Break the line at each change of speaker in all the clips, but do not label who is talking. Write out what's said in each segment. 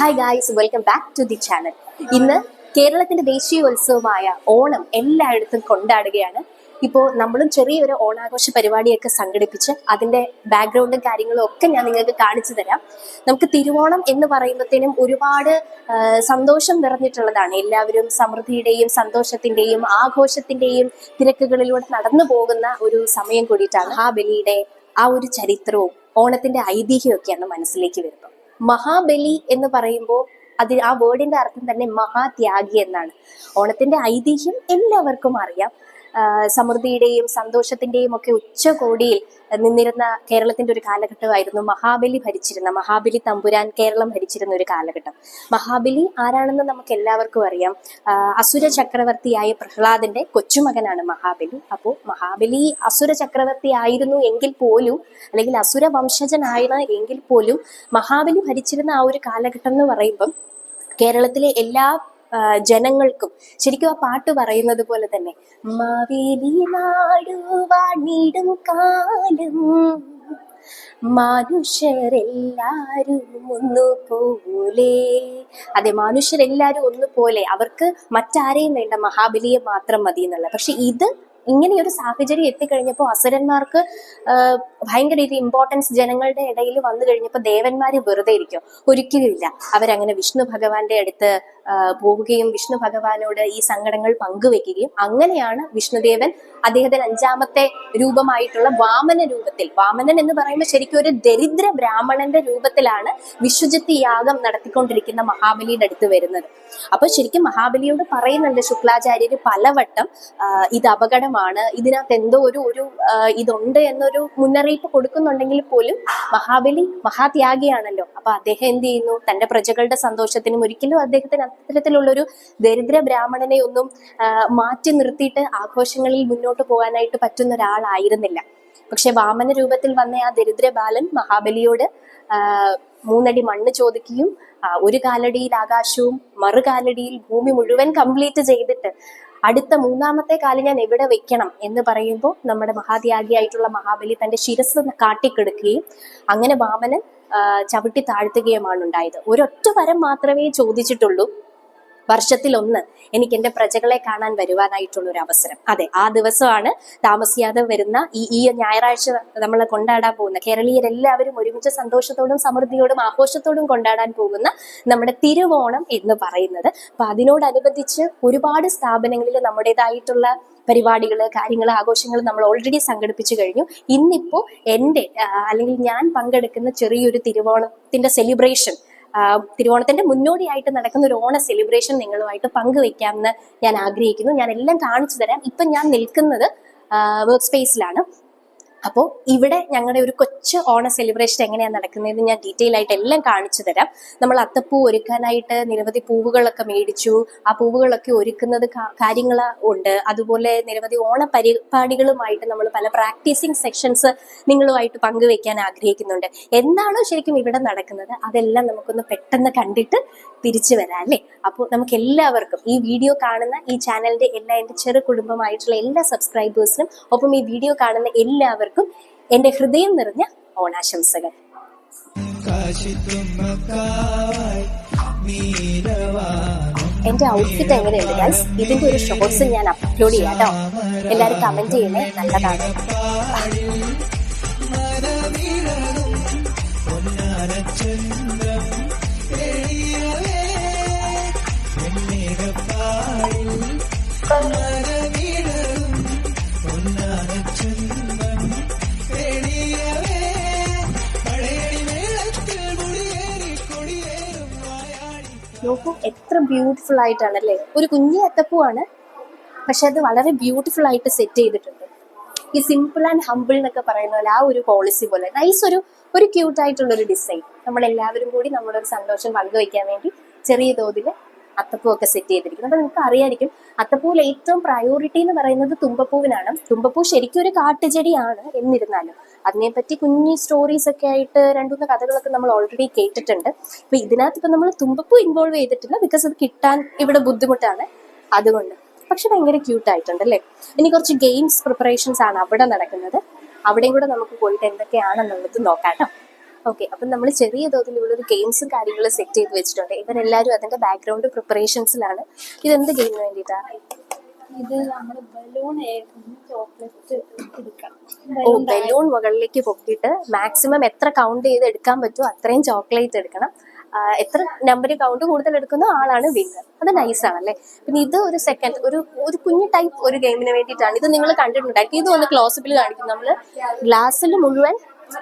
Hi guys, welcome back to the channel. ഇന്ന് കേരളത്തിന്റെ ദേശീയോത്സവമായ ഓണം എല്ലായിടത്തും കൊണ്ടാടുകയാണ്. ഇപ്പോൾ നമ്മളും ചെറിയൊരു ഓണാഘോഷ പരിപാടിയൊക്കെ സംഘടിപ്പിച്ച് അതിന്റെ ബാക്ക്ഗ്രൗണ്ടും കാര്യങ്ങളും ഒക്കെ ഞാൻ നിങ്ങൾക്ക് കാണിച്ചു തരാം. നമുക്ക് തിരുവോണം എന്ന് പറയുമ്പോഴത്തേനും ഒരുപാട് സന്തോഷം നിറഞ്ഞിട്ടുള്ളതാണ്. എല്ലാവരും സമൃദ്ധിയുടെയും സന്തോഷത്തിന്റെയും ആഘോഷത്തിന്റെയും തിരക്കുകളിലൂടെ നടന്നു പോകുന്ന ഒരു സമയം കൂടിയിട്ടാണ്. മഹാബലിയുടെ ആ ഒരു ചരിത്രവും ഓണത്തിന്റെ ഐതിഹ്യമൊക്കെയാണ് മനസ്സിലേക്ക് വരുന്നത്. മഹാബലി എന്ന് പറയുമ്പോൾ ആ വേർഡിന്റെ അർത്ഥം തന്നെ മഹാത്യാഗി എന്നാണ്. ഓണത്തിന്റെ ഐതിഹ്യം എല്ലാവർക്കും അറിയാം. സമൃദ്ധിയുടെയും സന്തോഷത്തിന്റെയും ഒക്കെ ഉച്ചകോടിയിൽ നിന്നിരുന്ന കേരളത്തിന്റെ ഒരു കാലഘട്ടമായിരുന്നു മഹാബലി തമ്പുരാൻ കേരളം ഭരിച്ചിരുന്ന ഒരു കാലഘട്ടം. മഹാബലി ആരാണെന്ന് നമുക്ക് എല്ലാവർക്കും അറിയാം. അസുര ചക്രവർത്തിയായ പ്രഹ്ലാദന്റെ കൊച്ചുമകനാണ് മഹാബലി. അപ്പോൾ മഹാബലി അസുര ചക്രവർത്തി ആയിരുന്നു എങ്കിൽ പോലും, അല്ലെങ്കിൽ അസുര വംശജനാണ് എങ്കിൽ പോലും, മഹാബലി ഭരിച്ചിരുന്ന ആ ഒരു കാലഘട്ടം എന്ന് പറയുമ്പം കേരളത്തിലെ എല്ലാ ജനങ്ങൾക്കും ശരിക്കും ആ പാട്ട് പറയുന്നത് പോലെ തന്നെ മാവേലി നാടുവാണിടും കാലം മനുഷ്യരെല്ലാരും ഒന്നുപോലെ. അതെ, മനുഷ്യരെല്ലാരും ഒന്നുപോലെ. അവർക്ക് മറ്റാരെയും വേണ്ട, മഹാബലിയെ മാത്രം മതി എന്നുള്ള. പക്ഷെ ഇങ്ങനെയൊരു സാഹചര്യം എത്തിക്കഴിഞ്ഞപ്പോൾ അസുരന്മാർക്ക് ഭയങ്കര ഒരു ഇമ്പോർട്ടൻസ് ജനങ്ങളുടെ ഇടയിൽ വന്നു കഴിഞ്ഞപ്പോൾ ദേവന്മാര് വെറുതെ ഇരിക്കും? ഒരിക്കലുമില്ല. അവരങ്ങനെ വിഷ്ണു ഭഗവാന്റെ അടുത്ത് പോവുകയും വിഷ്ണു ഭഗവാനോട് ഈ സങ്കടങ്ങൾ പങ്കുവെക്കുകയും അങ്ങനെയാണ് വിഷ്ണുദേവൻ അദ്ദേഹത്തിന് 5ാമത്തെ രൂപമായിട്ടുള്ള വാമന രൂപത്തിൽ, വാമനൻ എന്ന് പറയുമ്പോൾ ശരിക്കും ഒരു ദരിദ്ര ബ്രാഹ്മണന്റെ രൂപത്തിലാണ് വിശ്വജിത്ത് യാഗം നടത്തിക്കൊണ്ടിരിക്കുന്ന മഹാബലിയുടെ അടുത്ത് വരുന്നത്. അപ്പൊ ശരിക്കും മഹാബലിയോട് പറയുന്നുണ്ട് ശുക്ലാചാര്യര് പലവട്ടം, ഇത് അപകടമാണ്, ഇതിനകത്ത് എന്തോ ഒരു ഇതുണ്ട് എന്നൊരു മുന്നറിയിപ്പ് കൊടുക്കുന്നുണ്ടെങ്കിൽ പോലും മഹാബലി മഹാത്യാഗിയാണല്ലോ. അപ്പൊ അദ്ദേഹം എന്ത് ചെയ്യുന്നു? തന്റെ പ്രജകളുടെ സന്തോഷത്തിനും ഒരിക്കലും അദ്ദേഹത്തിന് അത്തരത്തിലുള്ളൊരു ദരിദ്ര ബ്രാഹ്മണനെ ഒന്നും മാറ്റി നിർത്തിയിട്ട് ആഘോഷങ്ങളിൽ മുന്നോട്ട് പോകാനായിട്ട് പറ്റുന്ന ഒരാളായിരുന്നില്ല. പക്ഷെ വാമന രൂപത്തിൽ വന്ന ആ ദരിദ്ര ബാലൻ മഹാബലിയോട് 3 അടി മണ്ണ് ചോദിക്കുകയും ഒരു കാലടിയിൽ ആകാശവും മറുകാലടിയിൽ ഭൂമി മുഴുവൻ കംപ്ലീറ്റ് ചെയ്തിട്ട് അടുത്ത 3ാമത്തെ കാല് ഞാൻ എവിടെ വെക്കണം എന്ന് പറയുമ്പോൾ നമ്മുടെ മഹാത്യാഗിയായിട്ടുള്ള മഹാബലി തന്റെ ശിരസ് കാട്ടിക്കെടുക്കുകയും അങ്ങനെ വാമനൻ ചവിട്ടി താഴ്ത്തുകയുമാണ് ഉണ്ടായത്. ഒരൊറ്റ വരം മാത്രമേ ചോദിച്ചിട്ടുള്ളൂ: വർഷത്തിലൊന്ന് എനിക്ക് എന്റെ പ്രജകളെ കാണാൻ വരുവാനായിട്ടുള്ള ഒരു അവസരം. അതെ, ആ ദിവസമാണ് താമസിയാതെ വരുന്ന ഈ ഞായറാഴ്ച നമ്മൾ കൊണ്ടാടാൻ പോകുന്ന, കേരളീയരെല്ലാവരും ഒരുമിച്ച് സന്തോഷത്തോടും സമൃദ്ധിയോടും ആഘോഷത്തോടും കൊണ്ടാടാൻ പോകുന്ന നമ്മുടെ തിരുവോണം എന്ന് പറയുന്നത്. അപ്പൊ അതിനോടനുബന്ധിച്ച് ഒരുപാട് സ്ഥാപനങ്ങളിൽ നമ്മുടേതായിട്ടുള്ള പരിപാടികള്, കാര്യങ്ങള്, ആഘോഷങ്ങൾ നമ്മൾ ഓൾറെഡി സംഘടിപ്പിച്ചു കഴിഞ്ഞു. ഇന്നിപ്പോ അല്ലെങ്കിൽ ഞാൻ പങ്കെടുക്കുന്ന ചെറിയൊരു തിരുവോണത്തിന്റെ സെലിബ്രേഷൻ, തിരുവോണത്തിന്റെ മുന്നോടിയായിട്ട് നടക്കുന്ന ഒരു ഓണ സെലിബ്രേഷൻ നിങ്ങളുമായിട്ട് പങ്കുവെക്കാമെന്ന് ഞാൻ ആഗ്രഹിക്കുന്നു. ഞാൻ എല്ലാം കാണിച്ചു തരാം. ഇപ്പൊ ഞാൻ നിൽക്കുന്നത് വർക്ക് സ്പേസിലാണ്. അപ്പോൾ ഇവിടെ ഞങ്ങളുടെ ഒരു കൊച്ചു ഓണ സെലിബ്രേഷൻ എങ്ങനെയാണ് നടക്കുന്നതെന്ന് ഞാൻ ഡീറ്റെയിൽ ആയിട്ട് എല്ലാം കാണിച്ചു തരാം. നമ്മൾ അത്തപ്പൂ ഒരുക്കാനായിട്ട് നിരവധി പൂവുകളൊക്കെ മേടിച്ചു. ആ പൂവുകളൊക്കെ ഒരുക്കുന്നത് കാര്യങ്ങൾ ഉണ്ട്. അതുപോലെ നിരവധി ഓണ പരിപാടികളുമായിട്ട് നമ്മൾ പല പ്രാക്ടീസിങ് സെക്ഷൻസ് നിങ്ങളുമായിട്ട് പങ്കുവെക്കാൻ ആഗ്രഹിക്കുന്നുണ്ട്. എന്താണോ ശരിക്കും ഇവിടെ നടക്കുന്നത് അതെല്ലാം നമുക്കൊന്ന് പെട്ടെന്ന് കണ്ടിട്ട് തിരിച്ചു വരാം അല്ലേ? അപ്പോൾ നമുക്ക് എല്ലാവർക്കും, ഈ വീഡിയോ കാണുന്ന ഈ ചാനലിന്റെ എന്റെ ചെറു കുടുംബമായിട്ടുള്ള എല്ലാ സബ്സ്ക്രൈബേഴ്സിനും ഒപ്പം ഈ വീഡിയോ കാണുന്ന എല്ലാവർക്കും എന്റെ ഹൃദയം നിറഞ്ഞ ഓണാശംസകൾ. എന്റെ ഔട്ട്ഫിറ്റ് എങ്ങനെയുണ്ട് ഗൈസ്? ഇതിന്റെ ഒരു ഷോർട്സ് ഞാൻ അപ്ലോഡ് ചെയ്യാം കേട്ടോ. എല്ലാവരും കമന്റ് ചെയ്യണേ, നല്ലതാണ്. നോക്കൂ, എത്ര ബ്യൂട്ടിഫുൾ ആയിട്ടാണല്ലേ. ഒരു കുഞ്ഞി അത്തപ്പൂവാണ്, പക്ഷെ അത് വളരെ ബ്യൂട്ടിഫുൾ ആയിട്ട് സെറ്റ് ചെയ്തിട്ടുണ്ട്. ഈ സിമ്പിൾ ആൻഡ് ഹംബിൾ എന്നൊക്കെ പറയുന്ന പോലെ ആ ഒരു പോളിസി പോലെ നൈസ് ഒരു ക്യൂട്ട് ആയിട്ടുള്ള ഒരു ഡിസൈൻ. നമ്മളെല്ലാവരും കൂടി നമ്മുടെ ഒരു സന്തോഷം പങ്കുവയ്ക്കാൻ വേണ്ടി ചെറിയ തോതിൽ അത്തപ്പൂ ഒക്കെ സെറ്റ് ചെയ്തിരിക്കുന്നത്. അപ്പൊ നിങ്ങൾക്ക് അറിയായിരിക്കും, അത്തപ്പൂവിൽ ഏറ്റവും പ്രയോറിറ്റി എന്ന് പറയുന്നത് തുമ്പപ്പൂവിനാണ്. തുമ്പപ്പൂ ശരിക്കും ഒരു കാട്ടുചെടിയാണ്. എന്നിരുന്നാലും അതിനെപ്പറ്റി കുഞ്ഞി സ്റ്റോറീസ് ഒക്കെ ആയിട്ട് 2-3 കഥകളൊക്കെ നമ്മൾ ഓൾറെഡി കേട്ടിട്ടുണ്ട്. അപ്പൊ ഇതിനകത്ത് ഇപ്പൊ നമ്മൾ തുമ്പപ്പൂ ഇൻവോൾവ് ചെയ്തിട്ടില്ല, ബിക്കോസ് അത് കിട്ടാൻ ഇവിടെ ബുദ്ധിമുട്ടാണ്. അതുകൊണ്ട് പക്ഷെ ഭയങ്കര ക്യൂട്ട് ആയിട്ടുണ്ട് അല്ലേ. ഇനി കുറച്ച് ഗെയിംസ് പ്രിപ്പറേഷൻസ് ആണ് അവിടെ നടക്കുന്നത്. അവിടെയും കൂടെ നമുക്ക് പോയിട്ട് എന്തൊക്കെയാണെന്നുള്ളത് നോക്കാം കേട്ടോ. ഓക്കെ, അപ്പം നമ്മൾ ചെറിയ തോതിൽ ഇവിടെ ഒരു ഗെയിംസും കാര്യങ്ങളും സെറ്റ് ചെയ്ത് വെച്ചിട്ടുണ്ട്. ഇവരെല്ലാവരും അതിന്റെ ബാക്ക്ഗ്രൗണ്ട് പ്രിപ്പറേഷൻസിലാണ്. ഇതെന്ത് ഗെയിമിന് വേണ്ടിയിട്ടാണ്?
ഇത് നമ്മൾ ബലൂൺ ചോക്ലേറ്റ് എടുക്കണം.
ബലൂൺ മുകളിലേക്ക് പൊക്കിയിട്ട് മാക്സിമം എത്ര കൗണ്ട് ചെയ്ത് എടുക്കാൻ പറ്റുമോ അത്രയും ചോക്ലേറ്റ് എടുക്കണം. എത്ര നമ്പർ കൗണ്ട് കൂടുതൽ എടുക്കുന്ന ആളാണ് വിന്നർ. അത് നൈസാണല്ലേ. പിന്നെ ഇത് ഒരു സെക്കൻഡ് ഒരു കുഞ്ഞു ടൈപ്പ് ഒരു ഗെയിമിന് വേണ്ടിയിട്ടാണ്. ഇത് നിങ്ങൾ കണ്ടിട്ടുണ്ടായിരിക്കും. ഇത് ഒന്ന് ക്ലോസപ്പിൽ കാണിക്കും. നമ്മൾ ഗ്ലാസ്സിൽ മുഴുവൻ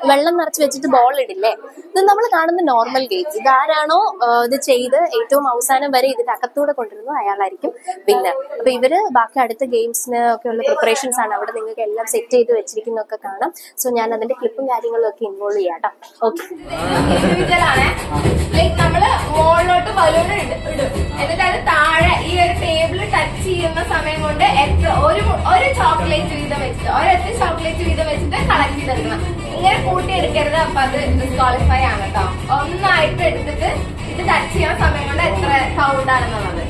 വെള്ളം നിറച്ച് വെച്ചിട്ട് ബോൾ ഇടില്ലേ, ഇത് നമ്മൾ കാണുന്ന നോർമൽ ഗെയിം. ഇതാരാണോ ഇത് ചെയ്ത് ഏറ്റവും അവസാനം വരെ ഇതിന്റെ അകത്തൂടെ കൊണ്ടിരുന്നു അയാളായിരിക്കും വിന്നർ. അപ്പൊ ഇവര് ബാക്കി അടുത്ത ഗെയിംസിന് ഒക്കെ ഉള്ള പ്രിപ്പറേഷൻസ് ആണ്. അവിടെ നിങ്ങൾക്ക് എല്ലാം സെറ്റ് ചെയ്ത് വെച്ചിരിക്കുന്നൊക്കെ കാണാം. സോ ഞാൻ അതിന്റെ ക്ലിപ്പും കാര്യങ്ങളും ഒക്കെ ഇൻവോൾവ് ചെയ്യാം കേട്ടോ. ഓക്കെ,
നമ്മള് മുകളിലോട്ട് ബലൂൺ ഇടും. എന്നിട്ട് അത് താഴെ ഈ ഒരു ടേബിൾ ടച്ച് ചെയ്യുന്ന സമയം കൊണ്ട് ഒരു ചോക്ലേറ്റ് വീതം വെച്ചിട്ട് ഒരൊറ്റ ചോക്ലേറ്റ് വീതം വെച്ചിട്ട് കളക്ട് ചെയ്തെടുക്കണം. ഇങ്ങനെ കൂട്ടിയെടുക്കരുത്. അപ്പൊ അത് ഡിസ്ക്വാളിഫൈ ആണ് കേട്ടോ. ഒന്നായിട്ട് എടുത്തിട്ട് ഇത് ടച്ച് ചെയ്യുന്ന സമയം കൊണ്ട് എത്ര കൗണ്ട് ആണെന്നുള്ളത്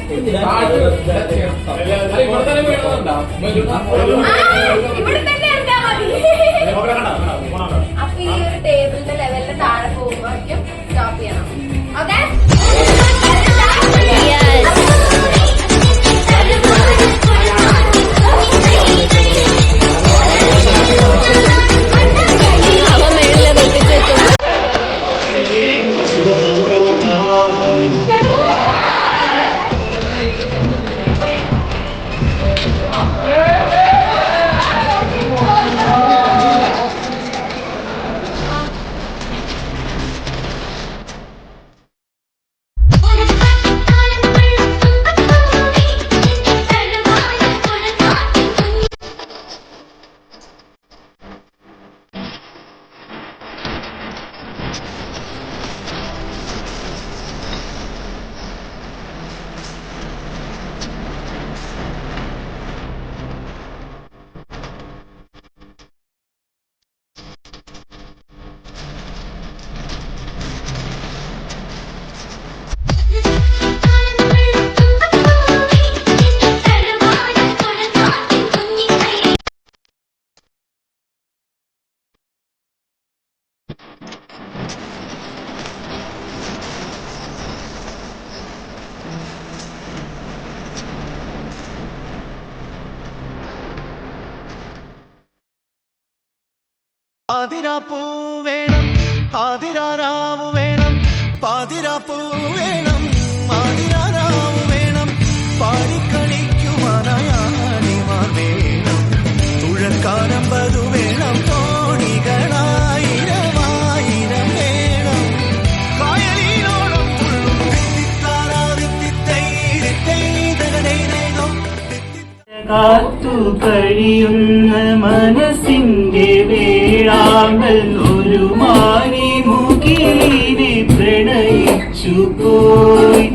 ഇവിടെ തന്നെ എടുത്താൽ മതി. അപ്പൊ ഈ ഒരു ടേബിളിന്റെ ലെവലിൽ താഴെ പോകുമ്പോഴേക്കും സ്റ്റോപ്പ് ചെയ്യണം. ഓക്കെ,
പാതിരാപ്പൂ വേണം, പാതിരാരാവു വേണം, പാതിരാപ്പൂ വേണം, പാതിരാരാവു വേണം, പാടിക്കളിക്കുവാനായാണിമാർ വേണം, തുഴക്കാരമ്പതു വേണം, തോണികളായിരമായിരം വേണം, കായലിനോളം ഉള്ളും കാത്തു കഴിയുന്ന മനസ്സിന്റെ വേളാമ്പൽ ഒരു മാനി മുകിലിനെ പ്രണയിച്ചു പോയി.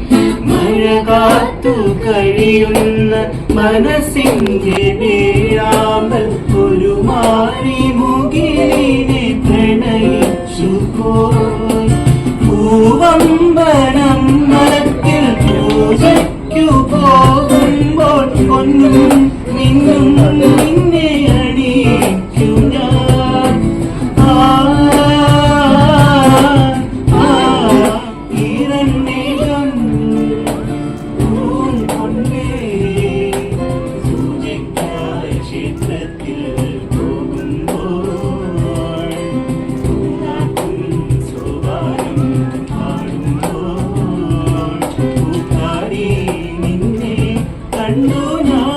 മഴ കാത്തു കഴിയുന്ന മനസ്സിന്റെ വേളാമ്പൽ ഒരു മാനി മുകിലിനെ പ്രണയിച്ചു പോയി. പൂവമ്പനം മരത്തിൽ പൂജയ്ക്കു പോകുമ്പോൾ പൊന്നും നിന്നും നിന്നെ അണിയിക്കും ഞാൻ. ഈരന്നേകം കൊണ്ടേ പൂജയ്ക്കായ ക്ഷേത്രത്തിൽ പോകുമ്പോൾ സോപാനം പാടുമ്പോൾ പൂക്കാരി നിന്നെ കണ്ടു ഞാൻ.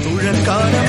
തുഴക്കാരം